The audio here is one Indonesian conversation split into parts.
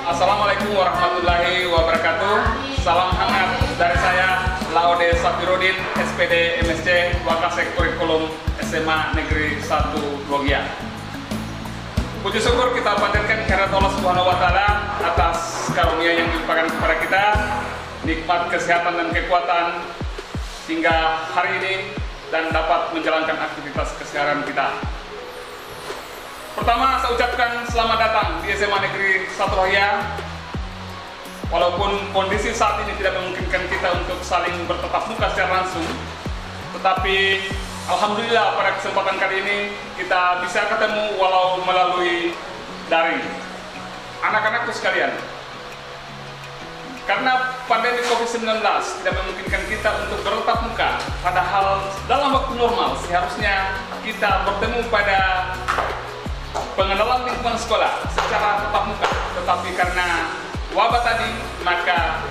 Assalamualaikum warahmatullahi wabarakatuh. Salam hangat dari saya, Laude Safiruddin, SPD MSc Wakasek Kurikulum SMA Negeri 1 Logia. Puji syukur kita panjatkan kehadirat Allah Subhanahu wa Ta'ala atas karunia yang dilimpahkan kepada kita, nikmat kesehatan dan kekuatan hingga hari ini dan dapat menjalankan aktivitas keseharian kita. Pertama, saya ucapkan selamat datang di SMA Negeri 1 Logia. Walaupun kondisi saat ini tidak memungkinkan kita untuk saling bertatap muka secara langsung, tetapi alhamdulillah pada kesempatan kali ini kita bisa ketemu walau melalui daring. Anak-anakku sekalian, karena pandemi COVID-19 tidak memungkinkan kita untuk bertatap muka, padahal dalam waktu normal seharusnya kita bertemu pada pengenalan lingkungan sekolah secara tatap muka, tetapi karena wabah tadi, maka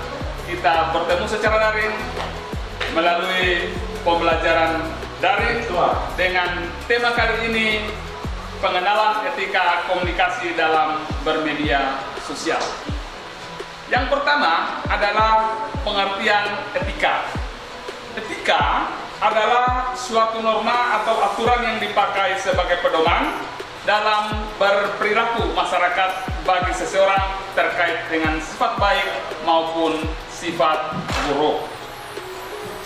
kita bertemu secara daring melalui pembelajaran daring dengan tema kali ini, pengenalan etika komunikasi dalam bermedia sosial. Yang pertama adalah pengertian etika. Etika adalah suatu norma atau aturan yang dipakai sebagai pedoman dalam berperilaku masyarakat bagi seseorang terkait dengan sifat baik maupun sifat buruk.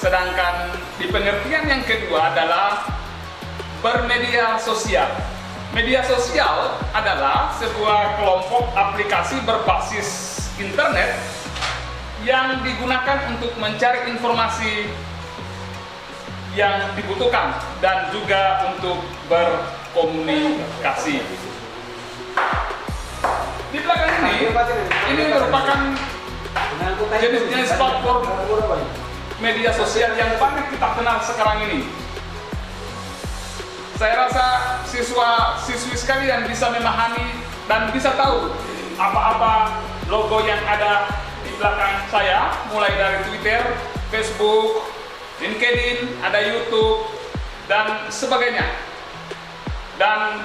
Sedangkan di pengertian yang kedua adalah bermedia sosial. Media sosial adalah sebuah kelompok aplikasi berbasis internet yang digunakan untuk mencari informasi yang dibutuhkan dan juga untuk berkomunikasi. Di belakang ini merupakan jenis-jenis platform media sosial yang banyak kita kenal sekarang ini. Saya rasa siswa-siswi sekalian bisa memahami dan bisa tahu apa-apa logo yang ada di belakang saya, mulai dari Twitter, Facebook, LinkedIn, ada YouTube, dan sebagainya. Dan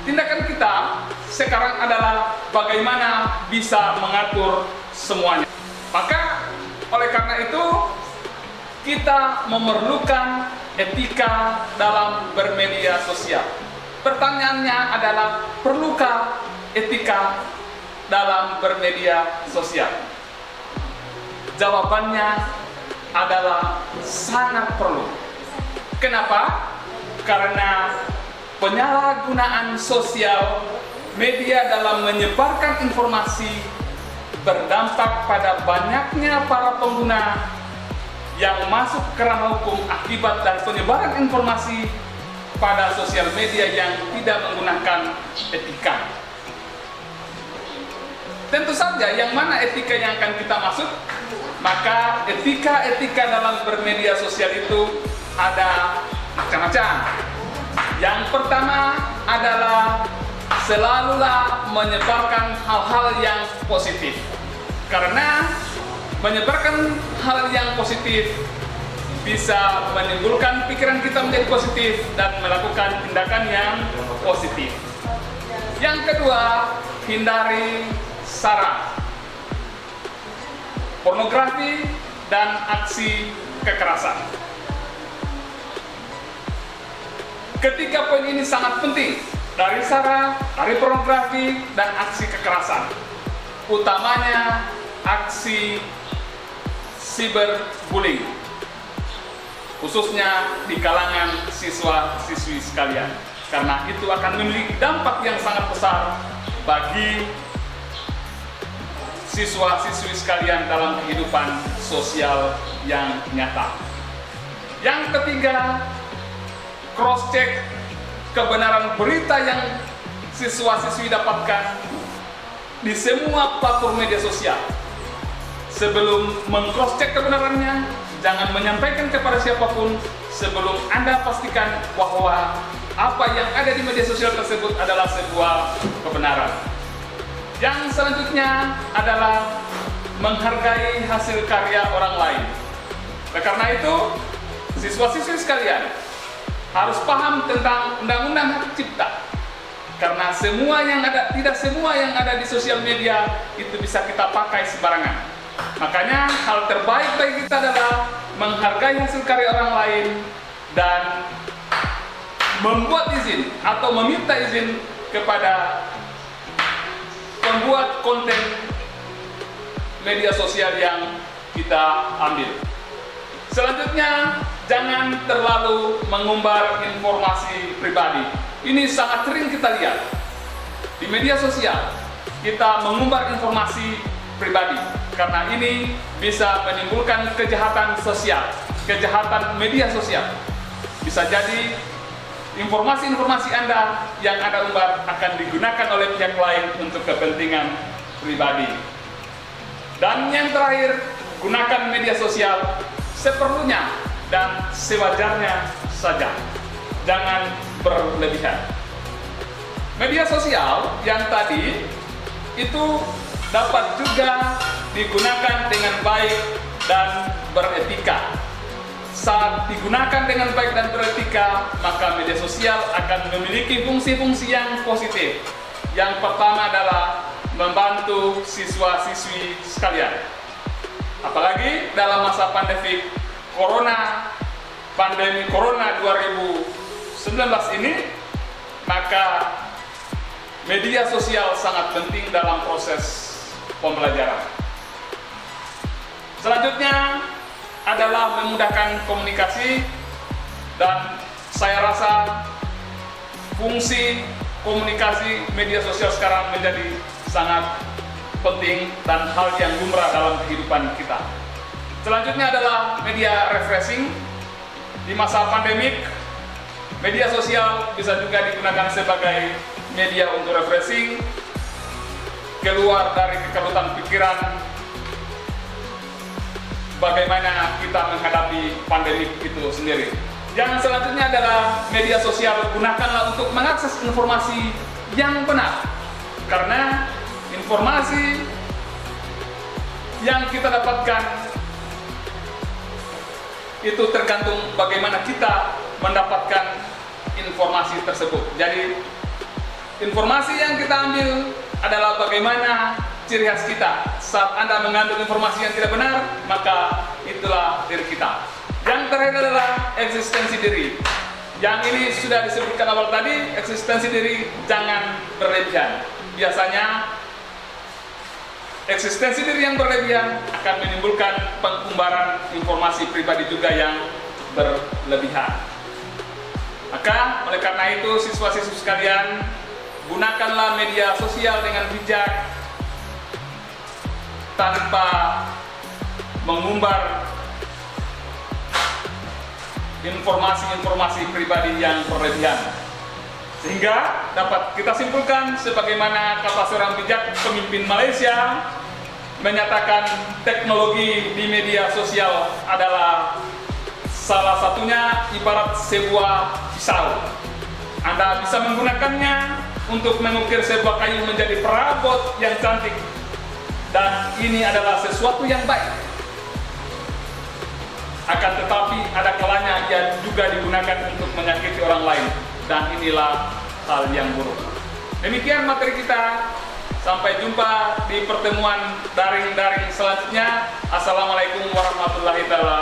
tindakan kita sekarang adalah bagaimana bisa mengatur semuanya. Maka oleh karena itu kita memerlukan etika dalam bermedia sosial. Pertanyaannya adalah, perlukah etika dalam bermedia sosial? Jawabannya adalah sangat perlu. Kenapa? Karena penyalahgunaan sosial media dalam menyebarkan informasi berdampak pada banyaknya para pengguna yang masuk ke ranah hukum akibat dari penyebaran informasi pada sosial media yang tidak menggunakan etika. Tentu saja yang mana etika yang akan kita maksud? Maka etika dalam bermedia sosial itu ada macam-macam. Yang pertama adalah selalulah menyebarkan hal-hal yang positif. Karena menyebarkan hal yang positif bisa menimbulkan pikiran kita menjadi positif dan melakukan tindakan yang positif. Yang kedua, hindari sara, pornografi, dan aksi kekerasan. Ketiga poin ini sangat penting, dari sara, dari pornografi, dan aksi kekerasan. Utamanya aksi cyberbullying, khususnya di kalangan siswa-siswi sekalian. Karena itu akan memiliki dampak yang sangat besar bagi siswa-siswi sekalian dalam kehidupan sosial yang nyata. Yang ketiga, cross-check kebenaran berita yang siswa-siswi dapatkan di semua platform media sosial. Sebelum meng-cross-check kebenarannya, jangan menyampaikan kepada siapapun sebelum Anda pastikan bahwa apa yang ada di media sosial tersebut adalah sebuah kebenaran. Yang selanjutnya adalah menghargai hasil karya orang lain. Oleh karena itu, siswa-siswi sekalian harus paham tentang Undang-Undang Hak Cipta. Karena tidak semua yang ada di sosial media itu bisa kita pakai sembarangan. Makanya hal terbaik bagi kita adalah menghargai hasil karya orang lain dan membuat izin atau meminta izin kepada pembuat konten media sosial yang kita ambil. Selanjutnya, jangan terlalu mengumbar informasi pribadi. Ini sangat sering kita lihat di media sosial. Kita mengumbar informasi pribadi karena ini bisa menimbulkan kejahatan sosial, kejahatan media sosial. Bisa jadi informasi-informasi Anda yang Anda umbar akan digunakan oleh pihak lain untuk kepentingan pribadi. Dan yang terakhir, gunakan media sosial seperlunya dan sewajarnya saja. Jangan berlebihan. Media sosial yang tadi itu dapat juga digunakan dengan baik dan beretika. Saat digunakan dengan baik dan beretika, maka media sosial akan memiliki fungsi-fungsi yang positif. Yang pertama adalah membantu siswa-siswi sekalian. Apalagi dalam masa pandemi Corona 2019 ini, maka media sosial sangat penting dalam proses pembelajaran. Selanjutnya adalah memudahkan komunikasi, dan saya rasa fungsi komunikasi media sosial sekarang menjadi sangat penting dan hal yang lumrah dalam kehidupan kita. Selanjutnya adalah media refreshing. Di masa pandemik, media sosial bisa juga digunakan sebagai media untuk refreshing, keluar dari kekalutan pikiran, bagaimana kita menghadapi pandemi itu sendiri. Yang selanjutnya adalah media sosial, gunakanlah untuk mengakses informasi yang benar. Karena informasi yang kita dapatkan itu tergantung bagaimana kita mendapatkan informasi tersebut. Jadi informasi yang kita ambil adalah bagaimana ciri khas kita. Saat Anda mengambil informasi yang tidak benar, maka itulah diri kita. Yang terakhir adalah eksistensi diri. Yang ini sudah disebutkan awal tadi, eksistensi diri jangan berlebihan. Biasanya eksistensi diri yang berlebihan akan menimbulkan pengumbaran informasi pribadi juga yang berlebihan. Maka oleh karena itu, siswa-siswi sekalian, gunakanlah media sosial dengan bijak tanpa mengumbar informasi-informasi pribadi yang berlebihan. Sehingga dapat kita simpulkan sebagaimana kata seorang bijak pemimpin Malaysia menyatakan teknologi di media sosial adalah salah satunya ibarat sebuah pisau. Anda bisa menggunakannya untuk mengukir sebuah kayu menjadi perabot yang cantik, dan ini adalah sesuatu yang baik. Akan tetapi ada kalanya ia juga digunakan untuk menyakiti orang lain, dan inilah hal yang buruk. Demikian materi kita. Sampai jumpa di pertemuan daring-daring selanjutnya. Assalamualaikum warahmatullahi wabarakatuh.